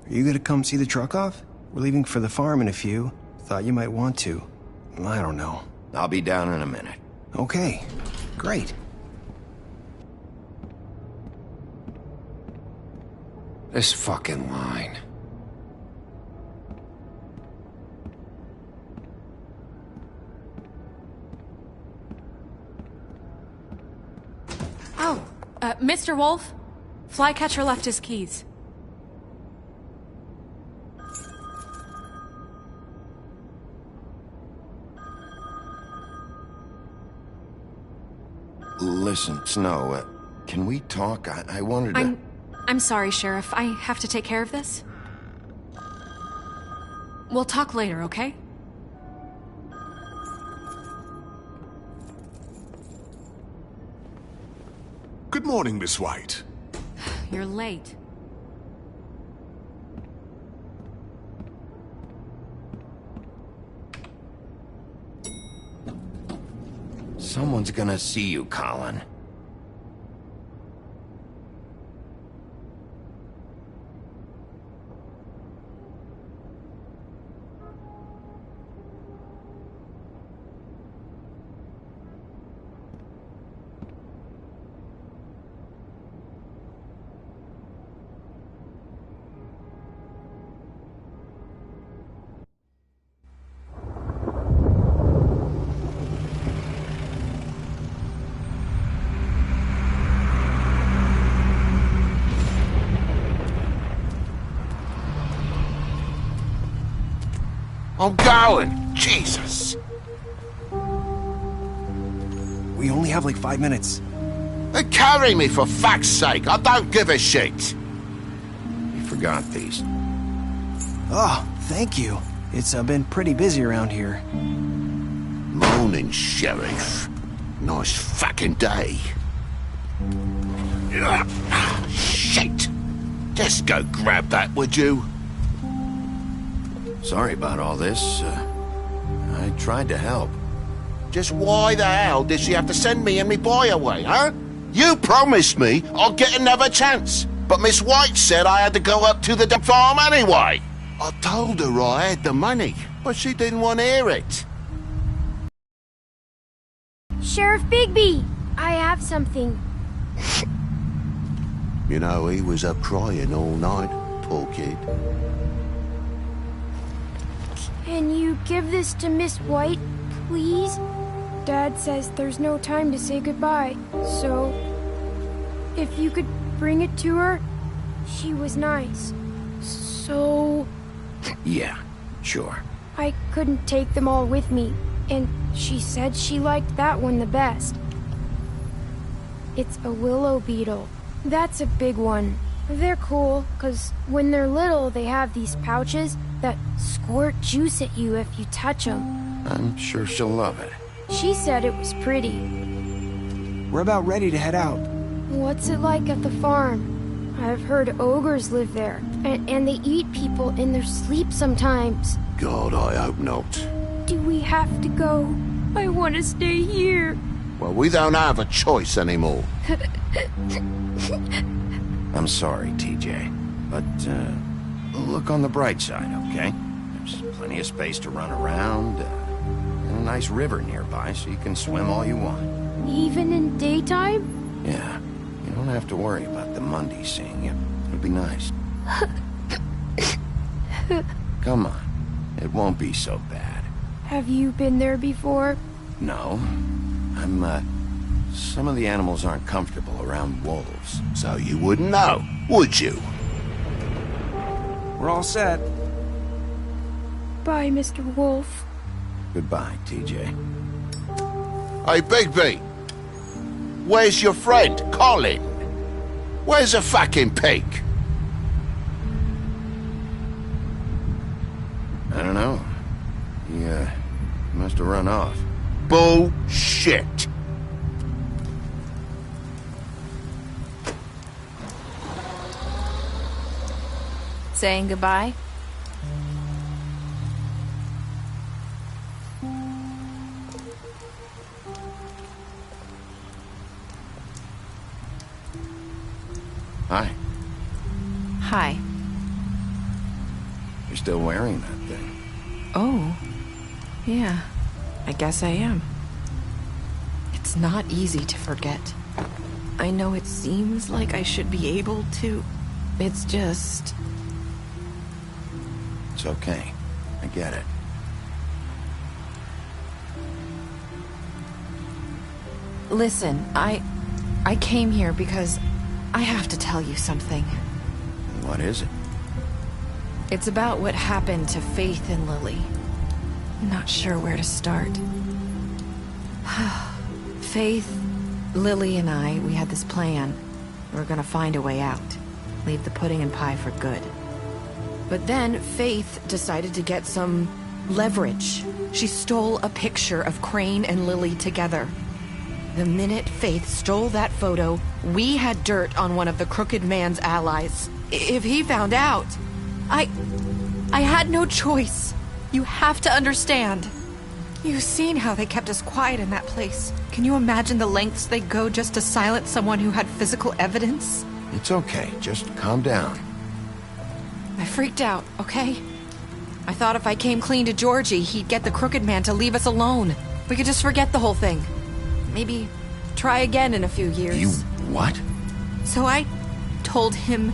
Q: Are you gonna come see the truck off? We're leaving for the farm in a few. Thought you might want to. I don't know.
B: I'll be down in a minute.
Q: Okay, great.
M: This fucking line.
O: Oh, Mr. Wolf? Flycatcher left his keys.
B: Listen, Snow, can we talk? I wanted to...
O: I'm sorry, Sheriff. I have to take care of this. We'll talk later, okay?
N: Good morning, Miss White.
O: You're late.
B: Someone's gonna see you, Colin.
M: I'm going! Jesus!
Q: We only have like 5 minutes.
B: Then carry me, for fuck's sake! I don't give a shit! You forgot these.
Q: Oh, thank you. It's been pretty busy around here.
B: Morning, Sheriff. Nice fucking day. Shit! Just go grab that, would you? Sorry about all this. I tried to help. Just why the hell did she have to send me and me boy away, huh? You promised me I'll get another chance. But Miss White said I had to go up to the farm anyway. I told her I had the money, but she didn't want to hear it.
R: Sheriff Bigby, I have something.
B: You know, he was up crying all night, poor kid.
R: Can you give this to Miss White, please? Dad says there's no time to say goodbye, so... if you could bring it to her, she was nice. So...
B: Yeah, sure.
R: I couldn't take them all with me, and She said she liked that one the best. It's a willow beetle. That's a big one. They're cool, 'cause when they're little, they have these pouches that squirt juice at you if you touch them.
B: I'm sure she'll love it.
R: She said it was pretty.
Q: We're about ready to head out.
R: What's it like at the farm? I've heard ogres live there, and they eat people in their sleep sometimes.
B: God, I hope not.
R: Do we have to go? I want to stay here.
B: Well, we don't have a choice anymore. I'm sorry, TJ, but look on the bright side, okay? There's plenty of space to run around, and a nice river nearby so you can swim all you want.
R: Even in daytime?
B: Yeah, you don't have to worry about the Monday seeing you. It'll be nice. Come on, it won't be so bad.
R: Have you been there before?
B: No, some of the animals aren't comfortable around wolves, so you wouldn't know, would you?
Q: We're all set.
R: Bye, Mr. Wolf.
B: Goodbye, TJ. Hey, Bigby! Where's your friend, Colin? Where's the fucking pig? I don't know. He must have run off. Bullshit!
E: Saying goodbye?
B: Hi.
E: Hi.
B: You're still wearing that thing.
E: Oh. Yeah. I guess I am. It's not easy to forget. I know it seems like I should be able to. It's just...
B: It's okay. I get it.
E: Listen, I came here because I have to tell you something.
B: What is it?
E: It's about what happened to Faith and Lily. I'm not sure where to start. Faith, Lily, and I, we had this plan. We were gonna find a way out. Leave the pudding and pie for good. But then Faith decided to get some leverage. She stole a picture of Crane and Lily together. The minute Faith stole that photo, we had dirt on one of the Crooked Man's allies. If he found out, I had no choice. You have to understand. You've seen how they kept us quiet in that place. Can you imagine the lengths they'd go just to silence someone who had physical evidence?
B: It's okay. Just calm down.
E: I freaked out, okay? I thought if I came clean to Georgie, he'd get the Crooked Man to leave us alone. We could just forget the whole thing. Maybe try again in a few years.
B: You what?
E: So I told him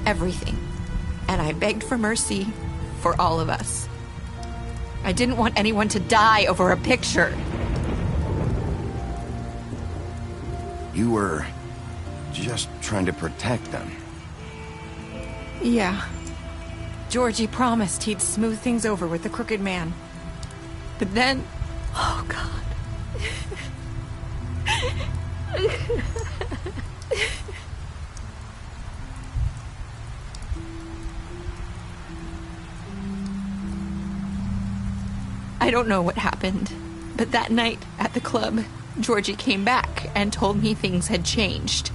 E: everything. And I begged for mercy for all of us. I didn't want anyone to die over a picture.
B: You were just trying to protect them.
E: Yeah. Georgie promised he'd smooth things over with the Crooked Man. But then... Oh, God. I don't know what happened, but that night at the club, Georgie came back and told me things had changed.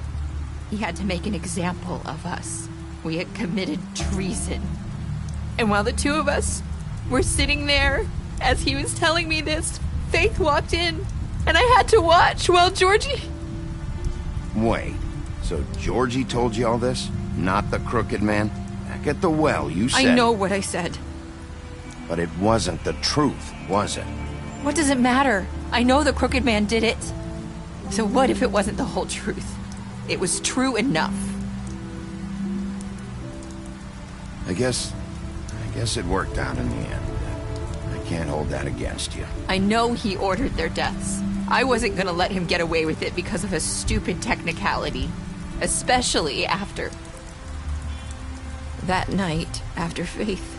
E: He had to make an example of us. We had committed treason. And while the two of us were sitting there, as he was telling me this, Faith walked in, and I had to watch while Georgie...
B: Wait, so Georgie told you all this? Not the Crooked Man? Back at the well, you said...
E: I know what I said.
B: But it wasn't the truth, was it?
E: What does it matter? I know the Crooked Man did it. So what if it wasn't the whole truth? It was true enough.
B: I guess it worked out in the end. I can't hold that against you.
E: I know he ordered their deaths. I wasn't gonna let him get away with it because of a stupid technicality. Especially after... that night, after Faith.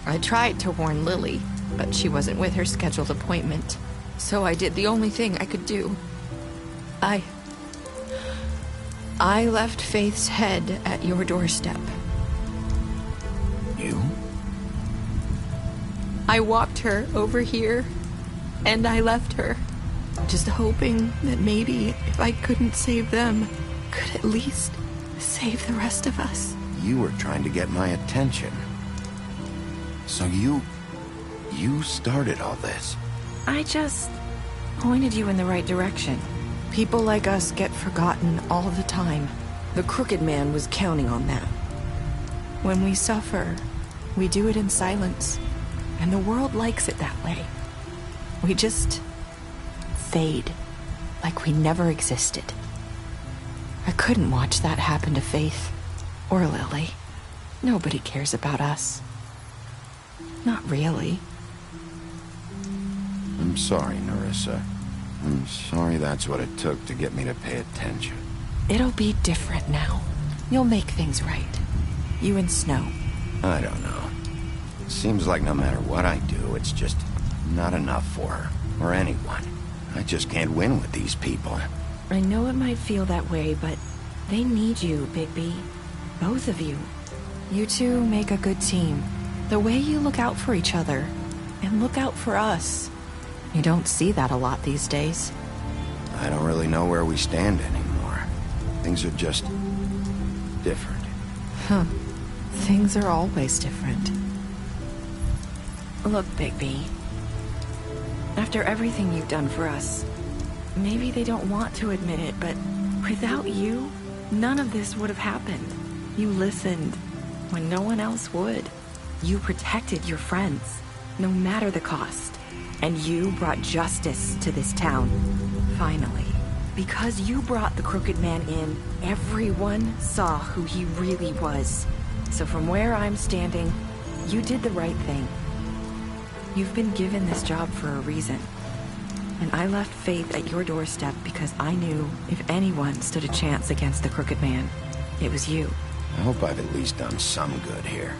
E: I tried to warn Lily, but she wasn't with her scheduled appointment. So I did the only thing I could do. I left Faith's head at your doorstep.
G: You?
E: I walked her over here, and I left her, just hoping that maybe if I couldn't save them, could at least save the rest of us.
B: You were trying to get my attention. So you started all this.
E: I just pointed you in the right direction. People like us get forgotten all the time. The Crooked Man was counting on that. When we suffer, we do it in silence, and the world likes it that way. We just fade, like we never existed. I couldn't watch that happen to Faith, or Lily. Nobody cares about us. Not really.
B: I'm sorry, Nerissa. I'm sorry that's what it took to get me to pay attention.
E: It'll be different now. You'll make things right. You and Snow.
B: I don't know. It seems like no matter what I do, it's just not enough for her, or anyone. I just can't win with these people.
E: I know it might feel that way, but they need you, Bigby. Both of you. You two make a good team. The way you look out for each other, and look out for us. You don't see that a lot these days.
B: I don't really know where we stand anymore. Things are just different.
E: Huh. Things are always different. Look, Bigby. After everything you've done for us, maybe they don't want to admit it, but without you, none of this would have happened. You listened when no one else would. You protected your friends, no matter the cost. And you brought justice to this town. Finally. Because you brought the Crooked Man in, everyone saw who he really was. So from where I'm standing, you did the right thing. You've been given this job for a reason. And I left Faith at your doorstep because I knew if anyone stood a chance against the Crooked Man, it was you.
B: I hope I've at least done some good here.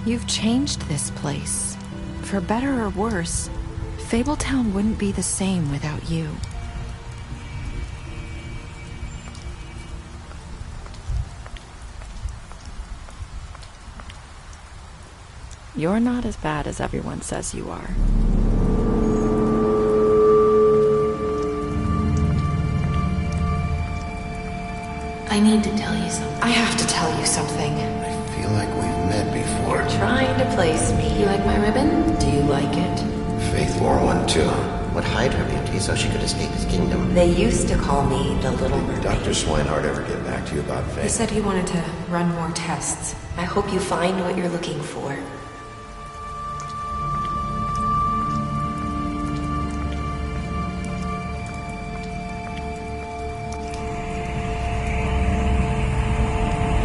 E: You've changed this place. For better or worse, Fabletown wouldn't be the same without you. You're not as bad as everyone says you are.
C: I need to tell you something.
E: I have to tell you something.
B: I feel like we've met before.
C: You're trying to place me. You like my ribbon? Do you like it?
B: Faith wore one too.
S: Would hide her beauty so she could escape his kingdom.
C: They used to call me the Little Mermaid.
B: Did Dr. Swinehart ever get back to you about Faith?
E: He said he wanted to run more tests.
C: I hope you find what you're looking for.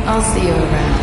C: I'll see you around.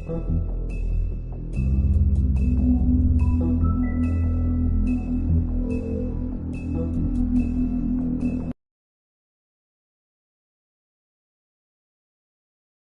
T: Thank you.